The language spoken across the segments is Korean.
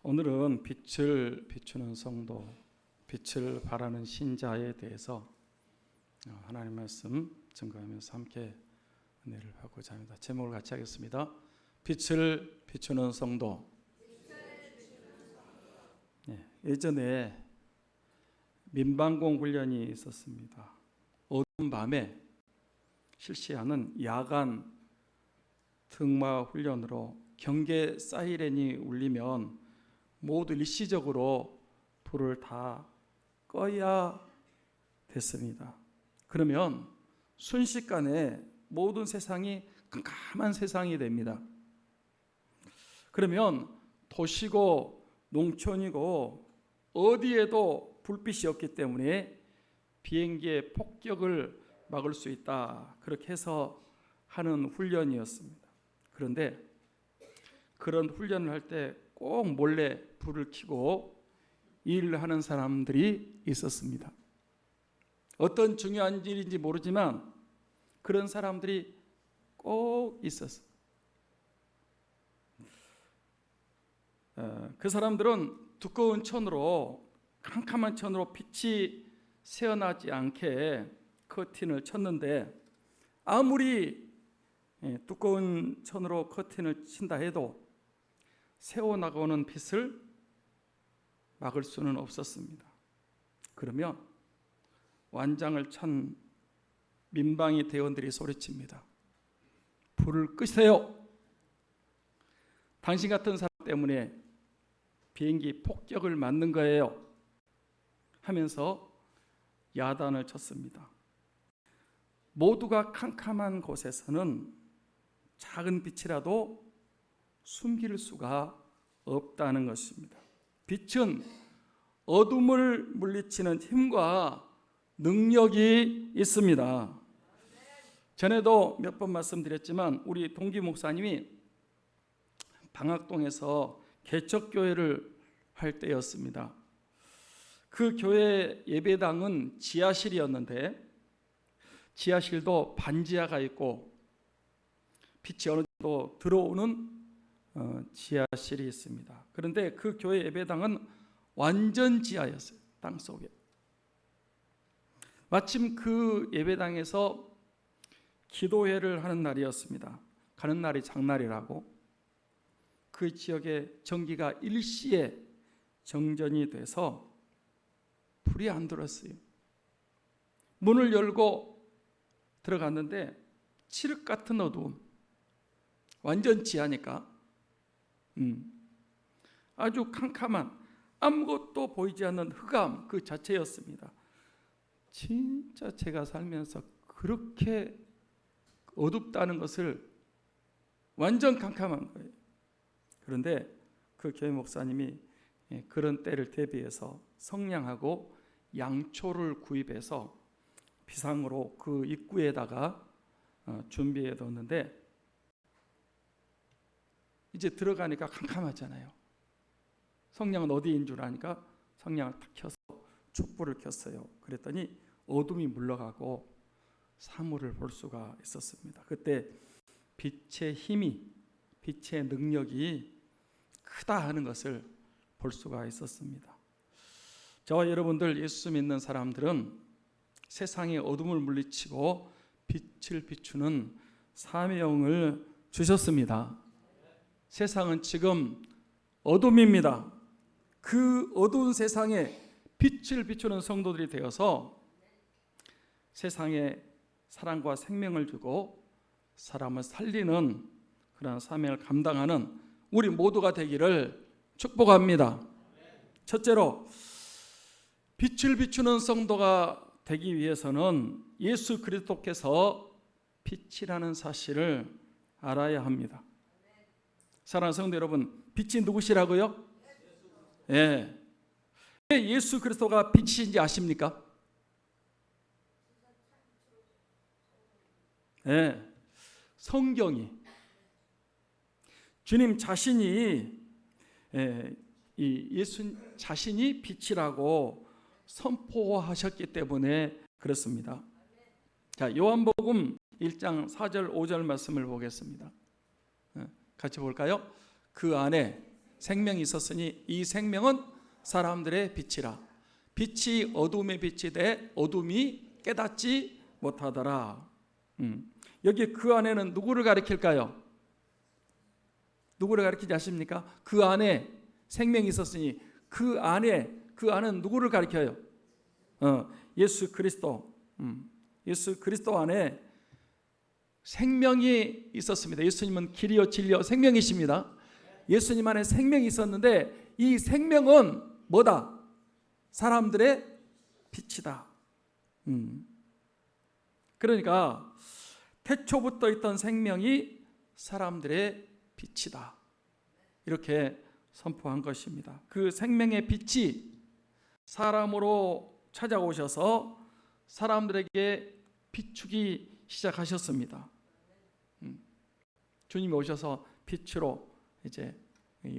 오늘은 빛을 비추는 성도, 빛을 발하는 신자에 대해서 하나님 말씀 증거하면서 함께 은혜를 받고자 합니다. 제목을 같이 하겠습니다. 빛을 비추는 성도. 예전에 민방공 훈련이 있었습니다. 어두운 밤에 실시하는 야간 특마 훈련으로 경계 사이렌이 울리면 모두 일시적으로 불을 다 꺼야 됐습니다. 그러면 순식간에 모든 세상이 깜깜한 세상이 됩니다. 그러면 도시고 농촌이고 어디에도 불빛이 없기 때문에 비행기의 폭격을 막을 수 있다. 그렇게 해서 하는 훈련이었습니다. 그런데 그런 훈련을 할 때 꼭 몰래 불을 켜고 일을 하는 사람들이 있었습니다. 어떤 중요한 일인지 모르지만 그런 사람들이 꼭 있었어요. 그 사람들은 두꺼운 천으로, 캄캄한 천으로 빛이 새어나지 않게 커튼을 쳤는데, 아무리 두꺼운 천으로 커튼을 친다 해도 새어나가는 빛을 막을 수는 없었습니다. 그러면 완장을 찬 민방위 대원들이 소리칩니다. 불을 끄세요. 당신 같은 사람 때문에 비행기 폭격을 맞는 거예요. 하면서 야단을 쳤습니다. 모두가 캄캄한 곳에서는 작은 빛이라도 숨길 수가 없다는 것입니다. 빛은 어둠을 물리치는 힘과 능력이 있습니다. 전에도 몇 번 말씀드렸지만 우리 동기 목사님이 방학동에서 개척교회를 할 때였습니다. 그 교회 예배당은 지하실이었는데 지하실도 반지하가 있고 빛이 어느 정도 들어오는 지하실이 있습니다. 그런데 그 교회 예배당은 완전 지하였어요. 땅속에. 마침 그 예배당에서 기도회를 하는 날이었습니다. 가는 날이 장날이라고. 그 지역에 전기가 일시에 정전이 돼서 불이 안 들어왔어요. 문을 열고 들어갔는데 칠흑 같은 어두움, 완전 지하니까 아주 캄캄한, 아무것도 보이지 않는 흑암 그 자체였습니다. 진짜 제가 살면서 그렇게 어둡다는 것을, 완전 캄캄한 거예요. 그런데 그 교회 목사님이 그런 때를 대비해서 성냥하고 양초를 구입해서 비상으로 그 입구에다가 준비해 뒀는데, 이제 들어가니까 캄캄하잖아요. 성냥은 어디인 줄 아니까 성냥을 탁 켜서 촛불을 켰어요. 그랬더니 어둠이 물러가고 사물을 볼 수가 있었습니다. 그때 빛의 힘이, 빛의 능력이 크다 하는 것을 볼 수가 있었습니다. 저와 여러분들 예수 믿는 사람들은 세상의 어둠을 물리치고 빛을 비추는 사명을 주셨습니다. 세상은 지금 어둠입니다. 그 어두운 세상에 빛을 비추는 성도들이 되어서 세상에 사랑과 생명을 주고 사람을 살리는 그런 사명을 감당하는 우리 모두가 되기를 축복합니다. 첫째로, 빛을 비추는 성도가 되기 위해서는 예수 그리스도께서 빛이라는 사실을 알아야 합니다. 사랑하는 성도 여러분, 빛이 누구시라고요? 예. 왜 예수 그리스도가 빛이신지 아십니까? 예. 성경이 주님 자신이 예수 자신이 빛이라고 선포하셨기 때문에 그렇습니다. 자, 요한복음 1장 4절 5절 말씀을 보겠습니다. 같이 볼까요? 그 안에 생명이 있었으니 이 생명은 사람들의 빛이라. 빛이 어둠의 빛이 돼 어둠이 깨닫지 못하더라. 여기 그 안에는 누구를 가리킬까요? 누구를 가리키지 아십니까? 그 안에 생명이 있었으니 그 안은 누구를 가리켜요? 예수 그리스도. 예수 그리스도 안에 생명이 있었습니다. 예수님은 길이요 진리요 생명이십니다. 예수님 안에 생명이 있었는데 이 생명은 뭐다? 사람들의 빛이다. 그러니까 태초부터 있던 생명이 사람들의 빛이다. 이렇게 선포한 것입니다. 그 생명의 빛이 사람으로 찾아오셔서 사람들에게 비추기 시작하셨습니다. 주님이 오셔서 빛으로 이제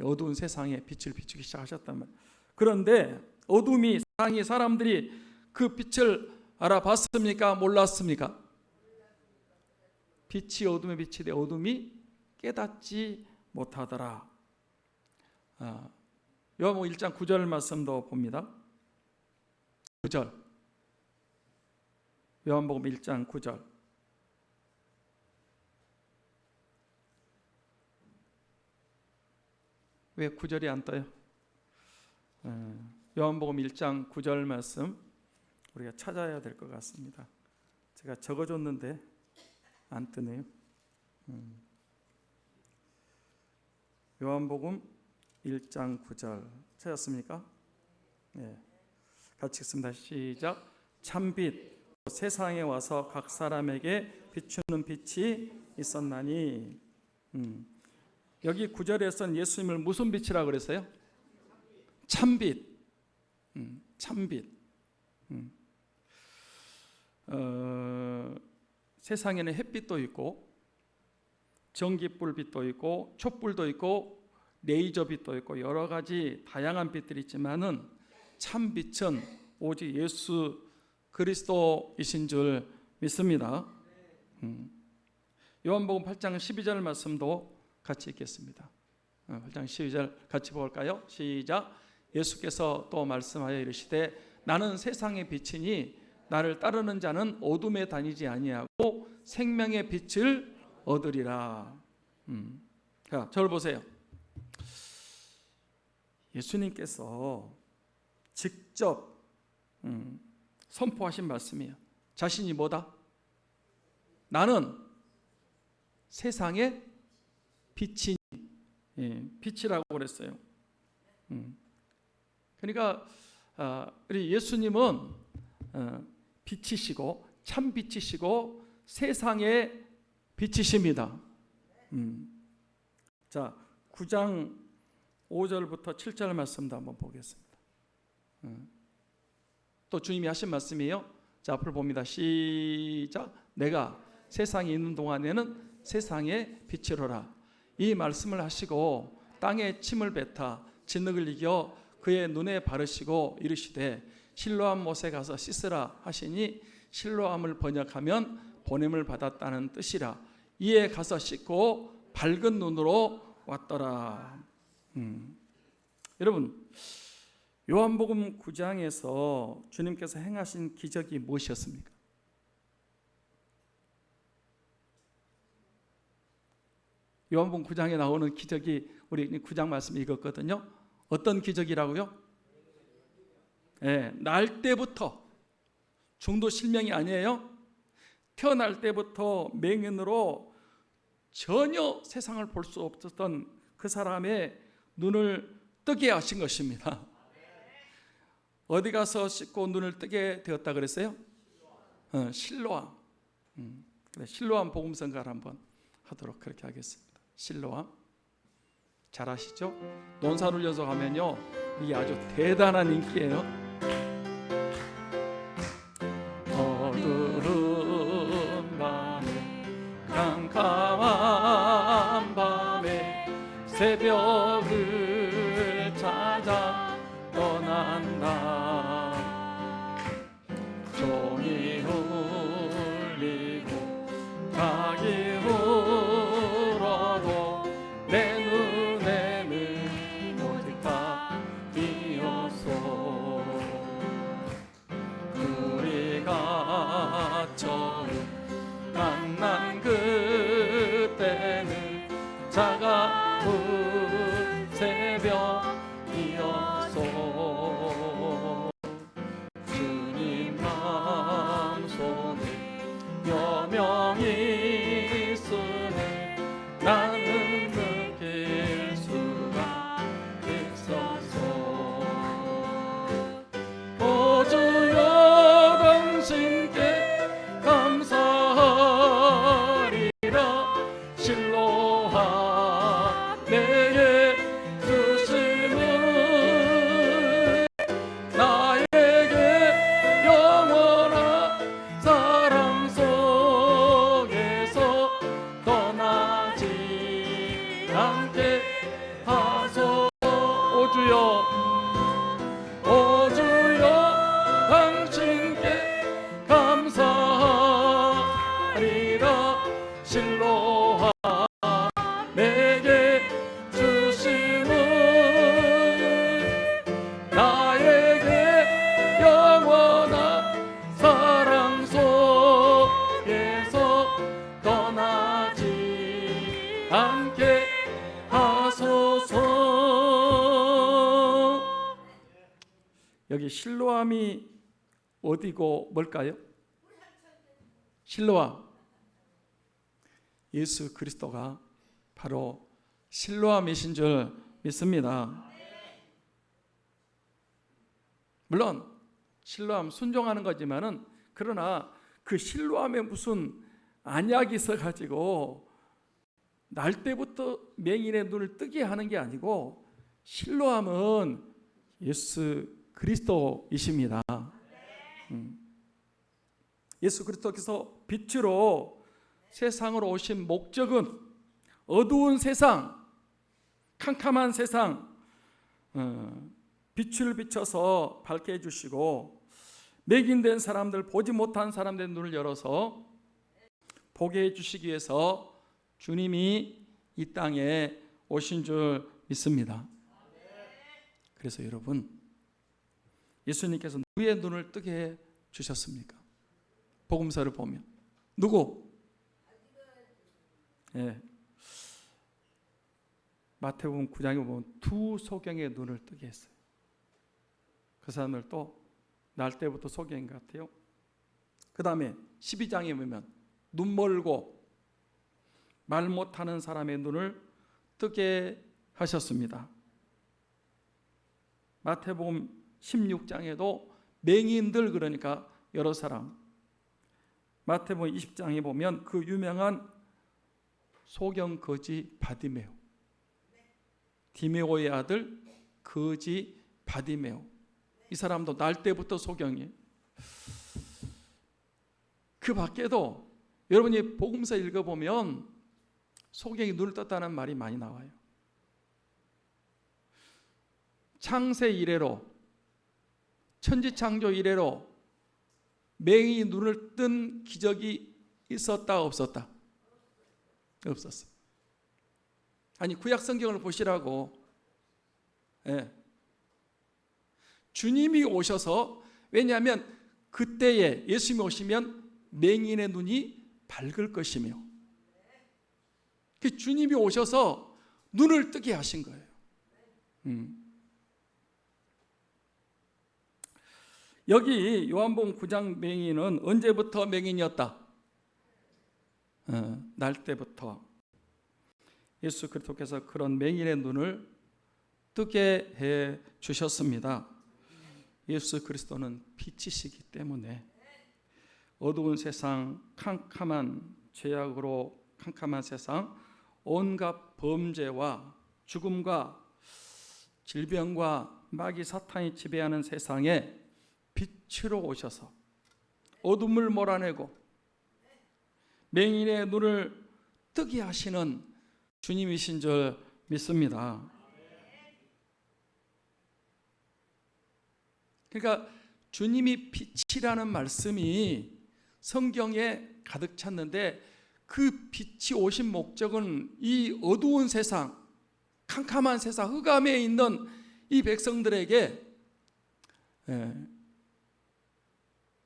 어두운 세상에 빛을 비추기 시작하셨단 말이에요. 그런데 어둠이 세상이 사람들이 그 빛을 알아봤습니까? 몰랐습니까? 빛이 어둠의 빛이 돼 어둠이 깨닫지 못하더라. 요한복음 1장 9절 말씀도 봅니다. 9절. 요한복음 1장 9절. 왜 9절이 안 떠요? 요한복음 1장 9절 말씀 우리가 찾아야 될 것 같습니다. 제가 적어줬는데 안 뜨네요. 요한복음 1장 9절 찾았습니까? 네. 같이 읽습니다. 시작. 참빛 세상에 와서 각 사람에게 비추는 빛이 있었나니. 여기 9절에서는 예수님을 무슨 빛이라고 그랬어요? 참빛. 참빛. 세상에는 햇빛도 있고 전기불빛도 있고 촛불도 있고 레이저빛도 있고 여러 가지 다양한 빛들이 있지만은 참빛은 오직 예수 그리스도이신 줄 믿습니다. 요한복음 8장 12절 말씀도 같이 읽겠습니다. 8장 12절 같이 볼까요? 시작. 예수께서 또 말씀하여 이르시되 나는 세상의 빛이니 나를 따르는 자는 어둠에 다니지 아니하고 생명의 빛을 얻으리라. 자, 저를 보세요. 예수님께서 직접 선포하신 말씀이에요. 자신이 뭐다? 나는 세상의 빛이니. 빛이라고 그랬어요. 그러니까 우리 예수님은 빛이시고 참 빛이시고 세상의 빛이십니다. 자, 9장 5절부터 7절 말씀도 한번 보겠습니다. 또 주님이 하신 말씀이에요. 자, 앞을 봅니다. 시작. 내가 세상에 있는 동안에는 세상의 빛이로라. 이 말씀을 하시고 땅에 침을 뱉어 진흙을 이겨 그의 눈에 바르시고 이르시되 실로암 못에 가서 씻으라 하시니 실로암을 번역하면 보냄을 받았다는 뜻이라. 이에 가서 씻고 밝은 눈으로 왔더라. 여러분, 요한복음 9장에서 주님께서 행하신 기적이 무엇이었습니까? 요한복음 9장에 나오는 기적이 우리 9장 말씀 읽었거든요. 어떤 기적이라고요? 네, 날 때부터 중도 실명이 아니에요. 태어날 때부터 맹인으로 전혀 세상을 볼 수 없었던 그 사람의 눈을 뜨게 하신 것입니다. 어디 가서 씻고 눈을 뜨게 되었다 그랬어요? 실로암. 그래, 실로암 복음성가를 한번 하도록 그렇게 하겠습니다. 실로암 잘 아시죠? 논산훈련소 가면요 이게 아주 대단한 인기예요. 어두운 밤에 깜깜한 밤에 새벽을 찾아 떠난다. 종이 울리고 닭이 울어도 내 눈에는 하옵소서. 주님 남 손에 여명이 있으니 나는 느낄 수가 있었소. 오 주여 당신께 감사하리라. 실로하 내게 주심은 나에게 영원한 사랑 속에서 떠나지 않게 하소서. 오 주여, 오 주여 당신께 감사하리라. 실로하 내게 주심은 나에게 영원한 사랑 속에서 떠나지 않게 하소서. 여기 실로암이 어디고 뭘까요? 실로암, 예수 그리스도가 바로 실로암이신 줄 믿습니다. 물론 실로암 순종하는 거지만은, 그러나 그 실로암에 무슨 안약이 있어가지고 날 때부터 맹인의 눈을 뜨게 하는 게 아니고, 실로암은 예수 그리스도이십니다. 예수 그리스도께서 빛으로 세상으로 오신 목적은 어두운 세상, 캄캄한 세상, 빛을 비춰서 밝게 해주시고, 맹인된 사람들, 보지 못한 사람들의 눈을 열어서 보게 해주시기 위해서 주님이 이 땅에 오신 줄 믿습니다. 그래서 여러분, 예수님께서 누구의 눈을 뜨게 해 주셨습니까? 복음서를 보면 누구? 예. 마태복음 9장에 보면 두 소경의 눈을 뜨게 했어요. 그 사람들 또 날 때부터 소경인 것 같아요. 그 다음에 12장에 보면 눈 멀고 말 못하는 사람의 눈을 뜨게 하셨습니다. 마태복음 16장에도 맹인들, 그러니까 여러 사람. 마태복음 20장에 보면 그 유명한 소경 거지 바디메오, 디메오의 아들 거지 바디메오, 이 사람도 날 때부터 소경이에요. 그 밖에도 여러분이 복음서 읽어보면 소경이 눈을 떴다는 말이 많이 나와요. 창세 이래로, 천지창조 이래로 맹인이 눈을 뜬 기적이 있었다 없었다? 없었어. 아니, 구약 성경을 보시라고. 예. 주님이 오셔서, 왜냐하면 그때에 예수님이 오시면 맹인의 눈이 밝을 것이며, 그 주님이 오셔서 눈을 뜨게 하신 거예요. 여기 요한복음 9장 맹인은 언제부터 맹인이었다? 날 때부터. 예수 그리스도께서 그런 맹인의 눈을 뜨게 해 주셨습니다. 예수 그리스도는 빛이시기 때문에 어두운 세상, 캄캄한 죄악으로 캄캄한 세상, 온갖 범죄와 죽음과 질병과 마귀 사탄이 지배하는 세상에 빛으로 오셔서 어둠을 몰아내고 맹인의 눈을 뜨게 하시는 주님이신 줄 믿습니다. 그러니까 주님이 빛이라는 말씀이 성경에 가득 찼는데, 그 빛이 오신 목적은 이 어두운 세상, 캄캄한 세상, 흑암에 있는 이 백성들에게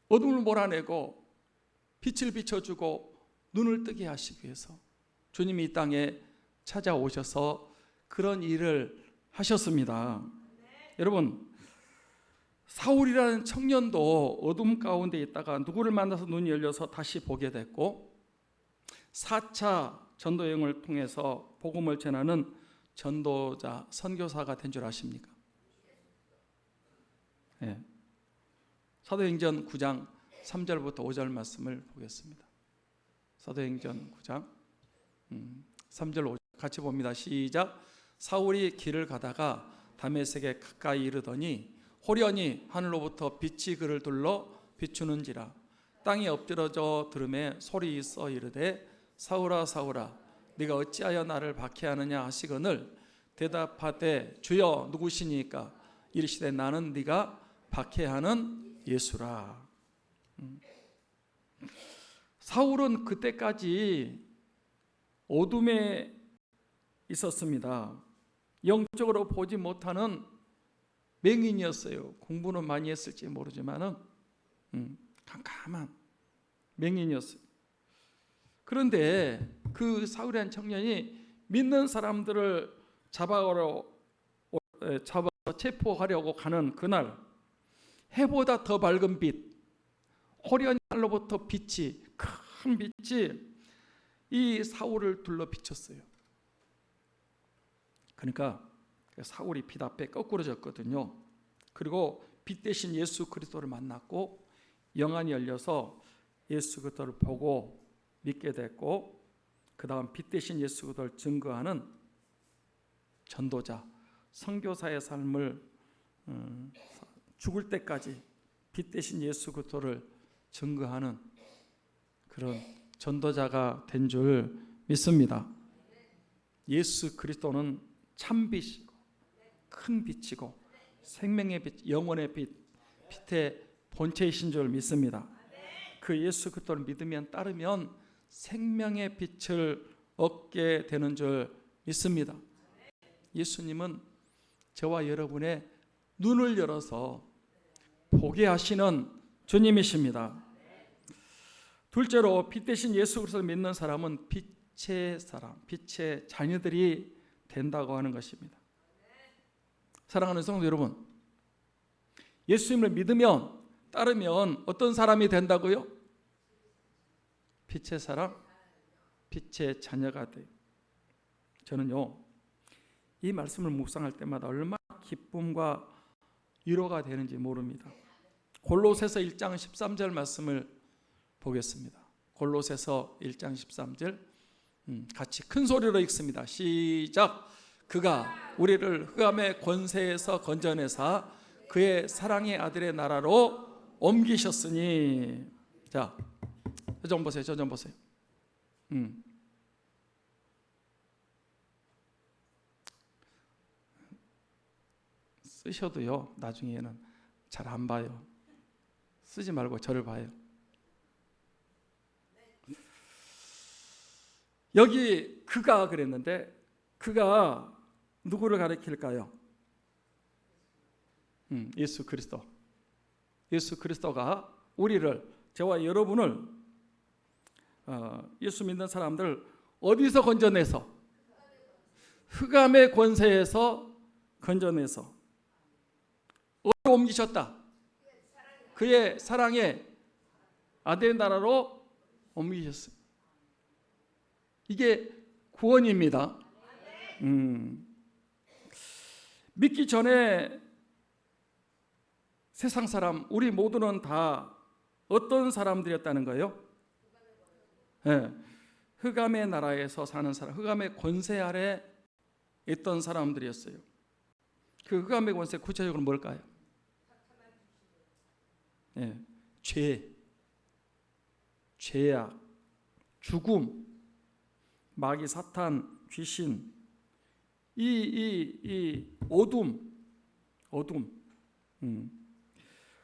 어둠을 몰아내고 빛을 비춰주고 눈을 뜨게 하시기 위해서 주님이 이 땅에 찾아오셔서 그런 일을 하셨습니다. 여러분, 사울이라는 청년도 어둠 가운데 있다가 누구를 만나서 눈이 열려서 다시 보게 됐고, 4차 전도 여행을 통해서 복음을 전하는 전도자, 선교사가 된 줄 아십니까? 네. 사도행전 9장 3절부터 5절 말씀을 보겠습니다. 사도행전 9장 3절 5절 같이 봅니다. 시작. 사울이 길을 가다가 다메섹에 가까이 이르더니 호련히 하늘로부터 빛이 그를 둘러 비추는지라. 땅이 엎드러져 들음에 소리 있어 이르되 사울아 사울아 네가 어찌하여 나를 박해하느냐 하시거늘 대답하되 주여 누구시니까? 이르시되 나는 네가 박해하는 예수라. 사울은 그때까지 어둠에 있었습니다. 영적으로 보지 못하는 맹인이었어요. 공부는 많이 했을지 모르지만은 깜깜한 맹인이었어요. 그런데 그 사울이라는 청년이 믿는 사람들을 잡아서 체포하려고 가는 그날, 해보다 더 밝은 빛, 호련히 하늘로부터 빛이, 큰 빛이 이 사울을 둘러 비쳤어요. 그러니까 사울이 빛 앞에 거꾸러졌거든요. 그리고 빛 대신 예수 그리스도를 만났고 영안이 열려서 예수 그리스도를 보고 믿게 됐고, 그 다음 빛 대신 예수 그리스도를 증거하는 전도자, 선교사의 삶을 죽을 때까지 빛 대신 예수 그리스도를 증거하는 그런 전도자가 된 줄 믿습니다. 예수 그리스도는 참 빛이고 큰 빛이고 생명의 빛, 영혼의 빛, 빛의 본체이신 줄 믿습니다. 그 예수 그리스도를 믿으면 따르면 생명의 빛을 얻게 되는 줄 믿습니다. 예수님은 저와 여러분의 눈을 열어서 보게 하시는 주님이십니다. 둘째로 빛 대신 예수 그리스도를 믿는 사람은 빛의 사람, 빛의 자녀들이 된다고 하는 것입니다. 사랑하는 성도 여러분, 예수님을 믿으면 따르면 어떤 사람이 된다고요? 빛의 사람, 빛의 자녀가 돼요. 저는요, 이 말씀을 묵상할 때마다 얼마나 기쁨과 위로가 되는지 모릅니다. 골로새서 1장 13절 말씀을 보겠습니다. 골로새서 1장 13절 같이 큰 소리로 읽습니다. 시작. 그가 우리를 흑암의 권세에서 건져내사 그의 사랑의 아들의 나라로 옮기셨으니. 자, 저 좀 보세요. 저 좀 보세요. 쓰셔도요, 나중에는 잘 안 봐요. 쓰지 말고 저를 봐요. 여기 그가 그랬는데 그가 누구를 가리킬까요? 예수 그리스도. 예수 그리스도가 우리를, 저와 여러분을, 예수 믿는 사람들 어디서 건져내서? 흑암의 권세에서 건져내서 어디로 옮기셨다? 그의 사랑의 아들의 나라로 옮기셨어요. 이게 구원입니다. 믿기 전에 세상 사람, 우리 모두는 다 어떤 사람들이었다는 거예요? 네. 흑암의 나라에서 사는 사람, 흑암의 권세 아래 있던 사람들이었어요. 그 흑암의 권세 구체적으로 뭘까요? 네. 죄악, 죽음, 마귀, 사탄, 귀신, 이 어둠,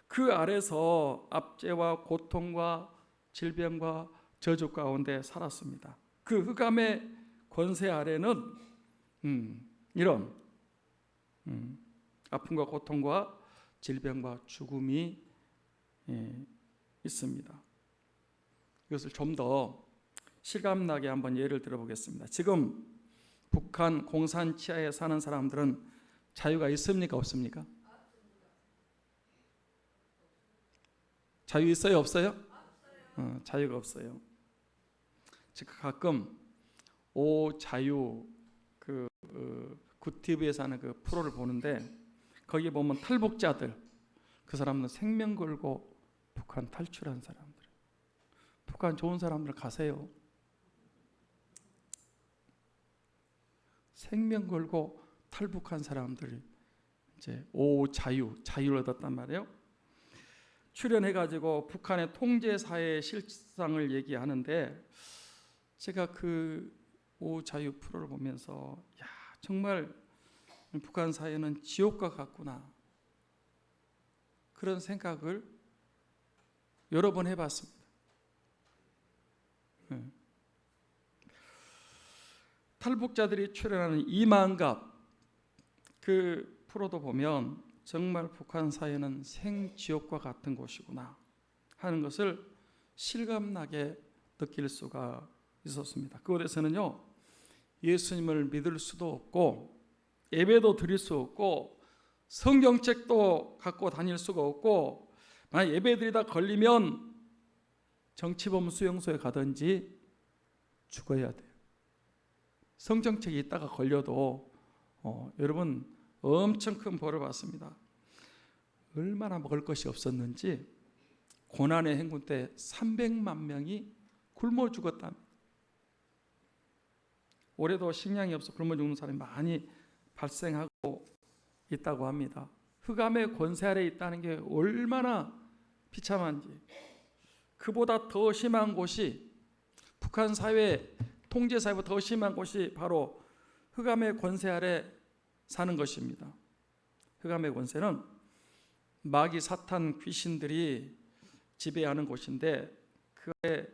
그 아래서 압제와 고통과 질병과 저주 가운데 살았습니다. 그 흑암의 권세 아래는 이런 아픔과 고통과 질병과 죽음이 있습니다. 이것을 좀 더 실감나게 한번 예를 들어보겠습니다. 지금 북한 공산 치하에 사는 사람들은 자유가 있습니까? 없습니까? 자유 있어요? 없어요? 자유가 없어요. 제가 가끔 오 자유 굿TV에서 하는 그 프로를 보는데 거기 보면 탈북자들, 그 사람은 생명 걸고 북한 탈출한 사람들, 북한 좋은 사람들 가세요. 생명 걸고 탈북한 사람들이 이제 오 자유를 얻었단 말이에요. 출연해가지고 북한의 통제사의 실상을 얘기하는데 제가 그 오 자유 프로를 보면서 야 정말 북한 사회는 지옥과 같구나 그런 생각을 여러 번 해봤습니다. 탈북자들이 출연하는 이만갑 그 프로도 보면 정말 북한 사회는 생지옥과 같은 곳이구나 하는 것을 실감나게 느낄 수가 있었습니다. 그곳에서는요 예수님을 믿을 수도 없고 예배도 드릴 수 없고 성경책도 갖고 다닐 수가 없고 만약 예배 드리다 걸리면 정치범 수용소에 가든지 죽어야 돼요. 성경책이 있다가 걸려도 여러분 엄청 큰 벌을 받습니다. 얼마나 먹을 것이 없었는지 고난의 행군 때 300만 명이 굶어 죽었답니다. 올해도 식량이 없어 굶어 죽는 사람이 많이 발생하고 있다고 합니다. 흑암의 권세 아래 있다는 게 얼마나 비참한지. 그보다 더 심한 곳이 북한 사회 통제 사회보다 더 심한 곳이 바로 흑암의 권세 아래 사는 것입니다. 흑암의 권세는 마귀 사탄 귀신들이 지배하는 곳인데 그에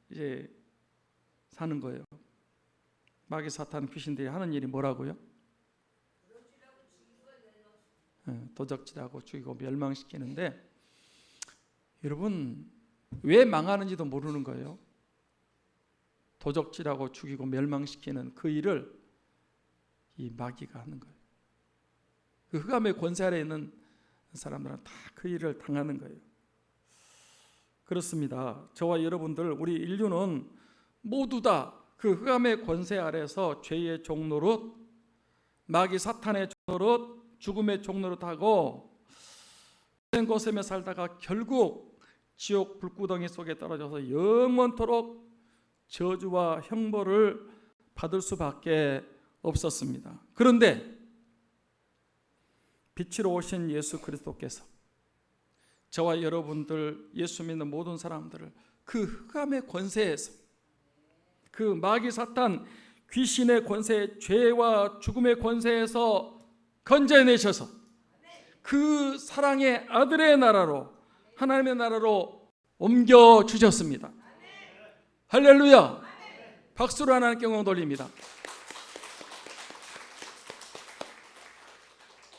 이제 사는 거예요. 마귀 사탄 귀신들이 하는 일이 뭐라고요? 도적질하고 죽이고 멸망시키는데 여러분 왜 망하는지도 모르는 거예요. 도적질하고 죽이고 멸망시키는 그 일을 이 마귀가 하는 거예요. 그 흑암의 권세 아래 있는 사람들은 다 그 일을 당하는 거예요. 그렇습니다. 저와 여러분들 우리 인류는 모두 다 그 흑암의 권세 아래서 죄의 종노릇, 마귀 사탄의 종노릇, 죽음의 종노릇 하고 고생에 살다가 결국 지옥 불구덩이 속에 떨어져서 영원토록 저주와 형벌을 받을 수밖에 없었습니다. 그런데 빛으로 오신 예수 그리스도께서 저와 여러분들 예수 믿는 모든 사람들을 그 흑암의 권세에서 그 마귀 사탄 귀신의 권세, 죄와 죽음의 권세에서 건져내셔서 그 사랑의 아들의 나라로 하나님의 나라로 옮겨주셨습니다. 할렐루야. 박수로 하나님께 영광 돌립니다.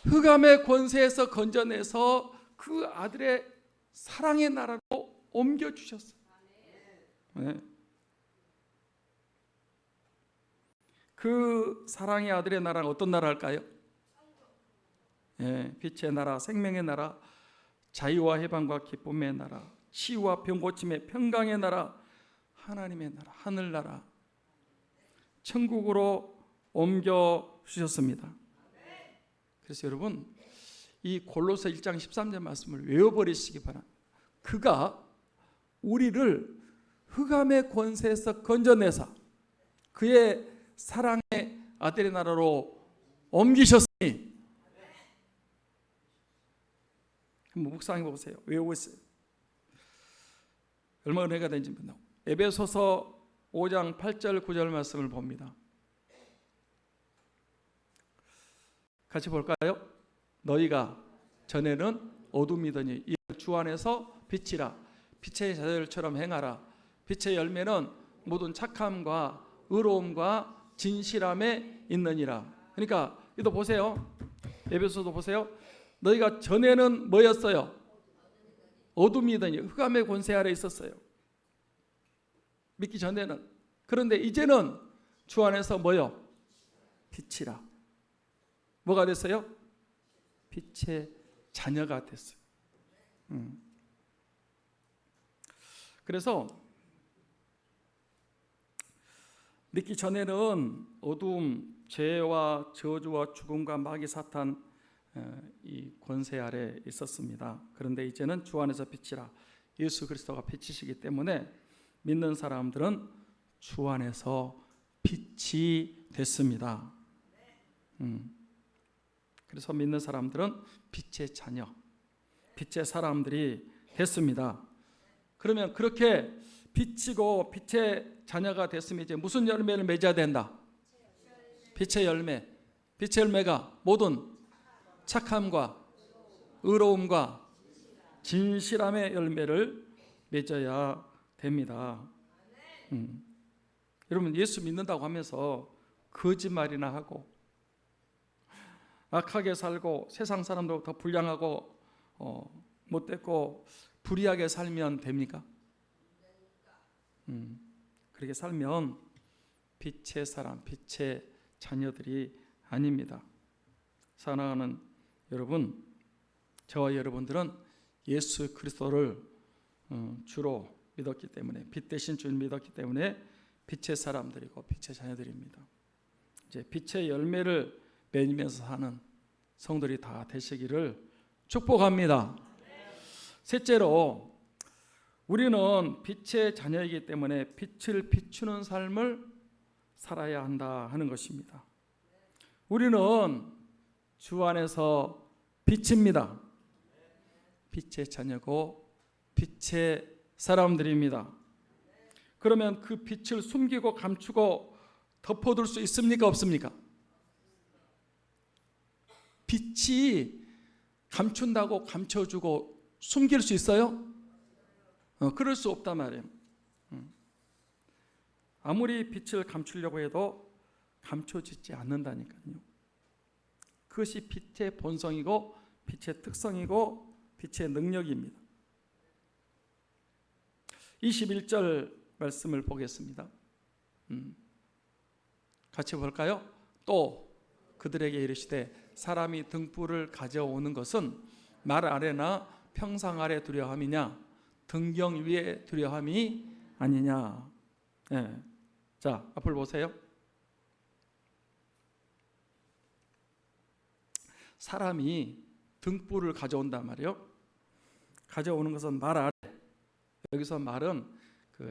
흑암의 권세에서 건져내서 그 아들의 사랑의 나라로 옮겨주셨어요. 네. 그 사랑의 아들의 나라가 어떤 나라일까요? 네, 빛의 나라, 생명의 나라, 자유와 해방과 기쁨의 나라, 치유와 병고침의 평강의 나라, 하나님의 나라, 하늘나라, 천국으로 옮겨주셨습니다. 그래서 여러분 이 골로새 1장 13절 말씀을 외워버리시기 바랍니다. 그가 우리를 흑암의 권세에서 건져내사 그의 사랑의 아들의 나라로 옮기셨으니 한번 묵상해 보세요. 외우고 있어요. 얼마나 은혜가 되는지 본다. 에베소서 5장 8절 9절 말씀을 봅니다. 같이 볼까요? 너희가 전에는 어둠이더니 주 안에서 빛이라. 빛의 자들처럼 행하라. 빛의 열매는 모든 착함과 의로움과 진실함에 있느니라. 그러니까 이도 보세요. 에베소서도 보세요. 너희가 전에는 뭐였어요? 어둠이더니 흑암의 권세 아래 있었어요. 믿기 전에는. 그런데 이제는 주 안에서 뭐요? 빛이라. 뭐가 됐어요? 빛의 자녀가 됐어요. 그래서 믿기 전에는 어두움, 죄와 저주와 죽음과 마귀 사탄 이 권세 아래 있었습니다. 그런데 이제는 주 안에서 빛이라 예수 그리스도가 빛이시기 때문에 믿는 사람들은 주 안에서 빛이 됐습니다. 그래서 믿는 사람들은 빛의 자녀, 빛의 사람들이 됐습니다. 그러면 그렇게 빛이고 빛의 자녀가 됐으면 이제 무슨 열매를 맺어야 된다? 빛의 열매. 빛의 열매가 모든 착함과 의로움과 진실함의 열매를 맺어야 됩니다. 여러분, 예수 믿는다고 하면서 거짓말이나 하고 악하게 살고 세상 사람들보다 불량하고 못됐고 불의하게 살면 됩니까? 그렇게 살면 빛의 사람, 빛의 자녀들이 아닙니다. 사랑하는 여러분, 저와 여러분들은 예수 그리스도를 주로 믿었기 때문에, 빛 대신 주를 믿었기 때문에 빛의 사람들이고 빛의 자녀들입니다. 이제 빛의 열매를 맺으면서 사는 성도들이 다 되시기를 축복합니다. 셋째로, 우리는 빛의 자녀이기 때문에 빛을 비추는 삶을 살아야 한다 하는 것입니다. 우리는 주 안에서 빛입니다. 빛의 자녀고 빛의 사람들입니다. 그러면 그 빛을 숨기고 감추고 덮어둘 수 있습니까? 없습니까? 빛이 감춘다고 감춰주고 숨길 수 있어요? 그럴 수 없단 말이에요. 아무리 빛을 감추려고 해도 감춰지지 않는다니까요. 그것이 빛의 본성이고 빛의 특성이고 빛의 능력입니다. 21절 말씀을 보겠습니다. 같이 볼까요? 또 그들에게 이르시되 사람이 등불을 가져오는 것은 말 아래나 평상 아래 두려함이냐 등경 위에 두려함이 아니냐. 네. 자, 앞을 보세요. 사람이 등불을 가져온단 말이에요. 가져오는 것은 말 아래. 여기서 말은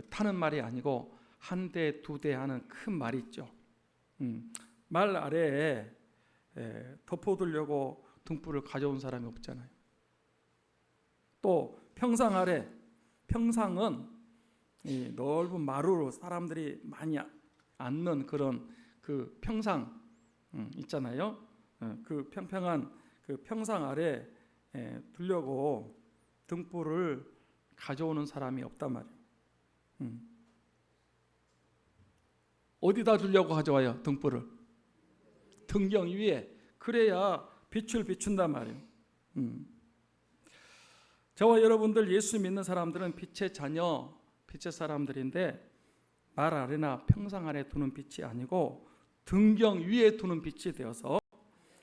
타는 말이 아니고 한 대, 두 대 하는 큰 말이 있죠. 말 아래에 덮어두려고 등불을 가져온 사람이 없잖아요. 또 평상 아래, 평상은 이 넓은 마루로 사람들이 많이 앉는 그런 그 평상 있잖아요. 그 평평한 그 평상 아래 두려고 등불을 가져오는 사람이 없단 말이에요. 어디다 두려고 가져와요? 등불을 등경 위에. 그래야 빛을 비춘단 말이에요. 저와 여러분들 예수 믿는 사람들은 빛의 자녀, 빛의 사람들인데 말 아래나 평상 아래 두는 빛이 아니고 등경 위에 두는 빛이 되어서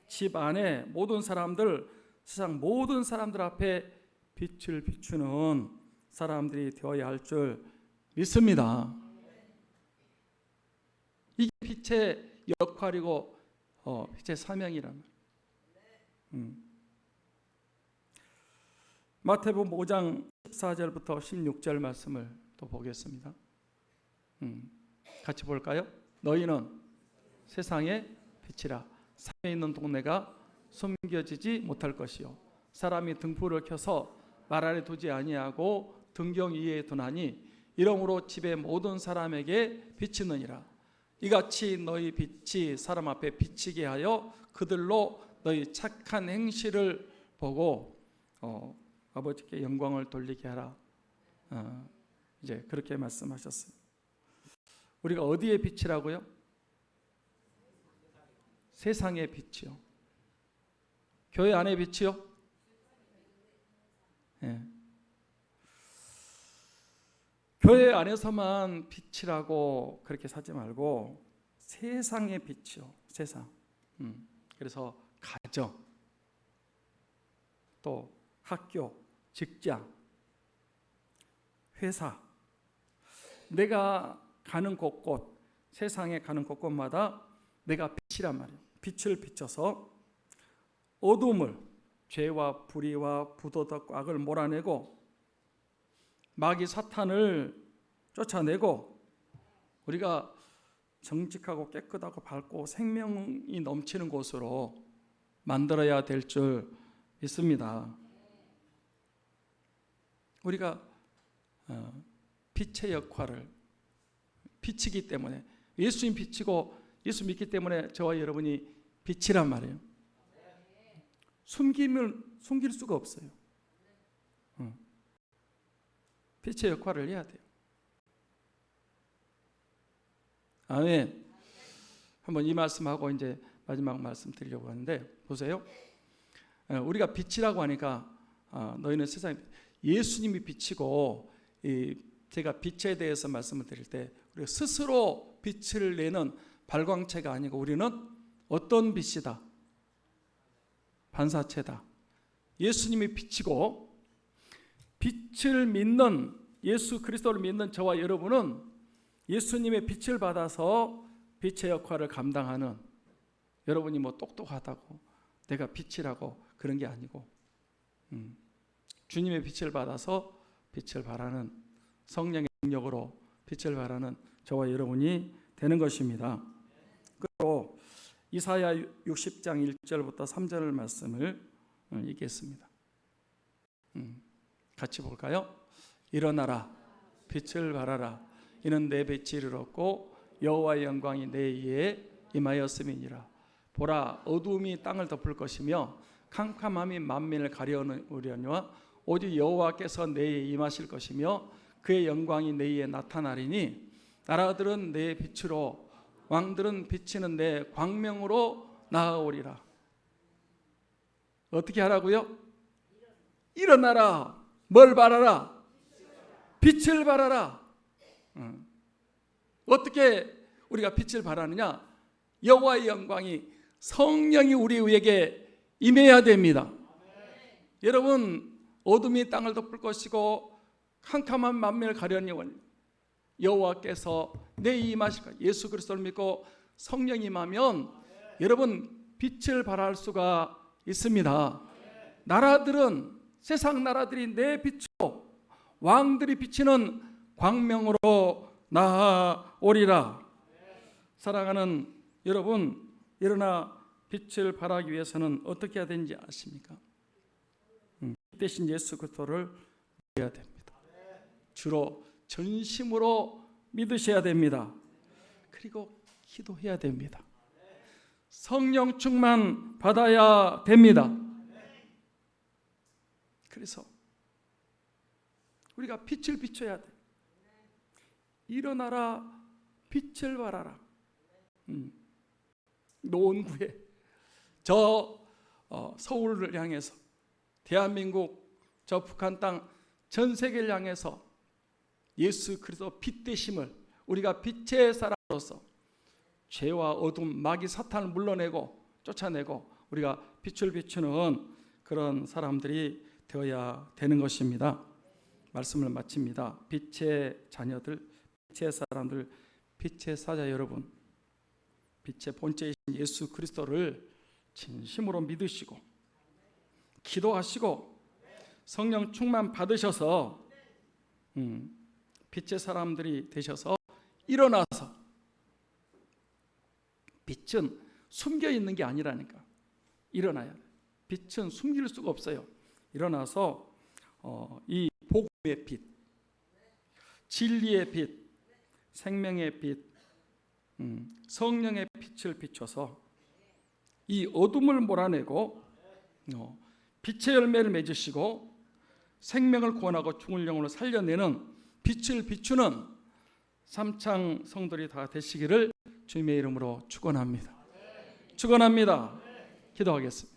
집 안에 모든 사람들, 세상 모든 사람들 앞에 빛을 비추는 사람들이 되어야 할 줄 믿습니다. 이게 빛의 역할이고 빛의 사명이란 말이에요. 마태복음 5장 14절부터 16절 말씀을 또 보겠습니다. 같이 볼까요? 너희는 세상의 빛이라. 산에 있는 동네가 숨겨지지 못할 것이요 사람이 등불을 켜서 말 아래 두지 아니하고 등경 위에 두나니 이러므로 집의 모든 사람에게 비치느니라. 이같이 너희 빛이 사람 앞에 비치게 하여 그들로 너희 착한 행실을 보고 아버지께 영광을 돌리게 하라. 이제 그렇게 말씀하셨어요. 우리가 어디에 빛이라고요? 세상의 빛이요. 교회 안에 빛이요? 네. 교회 안에서만 빛이라고 그렇게 사지 말고 세상의 빛이요. 세상. 그래서 가정, 또 학교, 직장, 회사, 내가 가는 곳곳, 세상에 가는 곳곳마다 내가 빛이란 말이에요. 빛을 비춰서 어둠을, 죄와 불의와 부도덕과 악을 몰아내고 마귀 사탄을 쫓아내고 우리가 정직하고 깨끗하고 밝고 생명이 넘치는 곳으로 만들어야 될 줄 믿습니다. 우리가 빛의 역할을, 빛이기 때문에, 예수님 빛이고 예수 믿기 때문에 저와 여러분이 빛이란 말이에요. 숨길 수가 없어요. 빛의 역할을 해야 돼요. 아멘. 한번 이 말씀하고 이제 마지막 말씀 드리려고 하는데, 보세요. 우리가 빛이라고 하니까 너희는 세상에, 예수님이 빛이고, 제가 빛에 대해서 말씀을 드릴 때 우리가 스스로 빛을 내는 발광체가 아니고 우리는 어떤 빛이다? 반사체다. 예수님이 빛이고 빛을 믿는, 예수 그리스도를 믿는 저와 여러분은 예수님의 빛을 받아서 빛의 역할을 감당하는, 여러분이 뭐 똑똑하다고 내가 빛이라고 그런 게 아니고 주님의 빛을 받아서 빛을 발하는, 성령의 능력으로 빛을 발하는 저와 여러분이 되는 것입니다. 그리고 이사야 60장 1절부터 3절 말씀을 읽겠습니다. 같이 볼까요? 일어나라, 빛을 발하라. 이는 내 빛이 이르렀고 여호와의 영광이 내 위에 임하였음이니라. 보라, 어두움이 땅을 덮을 것이며 캄캄함이 만민을 가려우려니와 오직 여호와께서 내 위에 임하실 것이며 그의 영광이 내 위에 나타나리니 나라들은 내 빛으로, 왕들은 비치는 내 광명으로 나아오리라. 어떻게 하라고요? 일어나라. 뭘 발하라? 빛을 발하라. 어떻게 우리가 빛을 발하느냐? 여호와의 영광이, 성령이 우리에게 임해야 됩니다. 여러분, 어둠이 땅을 덮을 것이고 캄캄한 만민을 가려니와 여호와께서 내 임하실 것, 예수 그리스도를 믿고 성령이 임하면 여러분 빛을 발할 수가 있습니다. 나라들은, 세상 나라들이 내 빛으로, 왕들이 비치는 광명으로 나아오리라. 사랑하는 여러분, 일어나 빛을 발하기 위해서는 어떻게 해야 되는지 아십니까? 대신 예수 그리스도를 믿어야 됩니다. 주로 전심으로 믿으셔야 됩니다. 그리고 기도해야 됩니다. 성령 충만 받아야 됩니다. 그래서 우리가 빛을 비춰야 돼. 일어나라, 빛을 발하라. 노원구에 저 서울을 향해서, 대한민국, 저 북한 땅, 전 세계를 향해서 예수 그리스도 빛 되심을, 우리가 빛의 사람으로서 죄와 어둠, 마귀 사탄을 물러내고 쫓아내고 우리가 빛을 비추는 그런 사람들이 되어야 되는 것입니다. 말씀을 마칩니다. 빛의 자녀들, 빛의 사람들, 빛의 사자 여러분, 빛의 본체이신 예수 그리스도를 진심으로 믿으시고 기도하시고 성령 충만 받으셔서 빛의 사람들이 되셔서 일어나서, 빛은 숨겨 있는 게 아니라니까. 일어나야 돼. 빛은 숨길 수가 없어요. 일어나서 이 복음의 빛, 진리의 빛, 생명의 빛, 성령의 빛을 비춰서 이 어둠을 몰아내고 빛의 열매를 맺으시고 생명을 구원하고 죽을 영혼을 살려내는 빛을 비추는 삼창 성도들이 다 되시기를 주님의 이름으로 축원합니다. 축원합니다. 기도하겠습니다.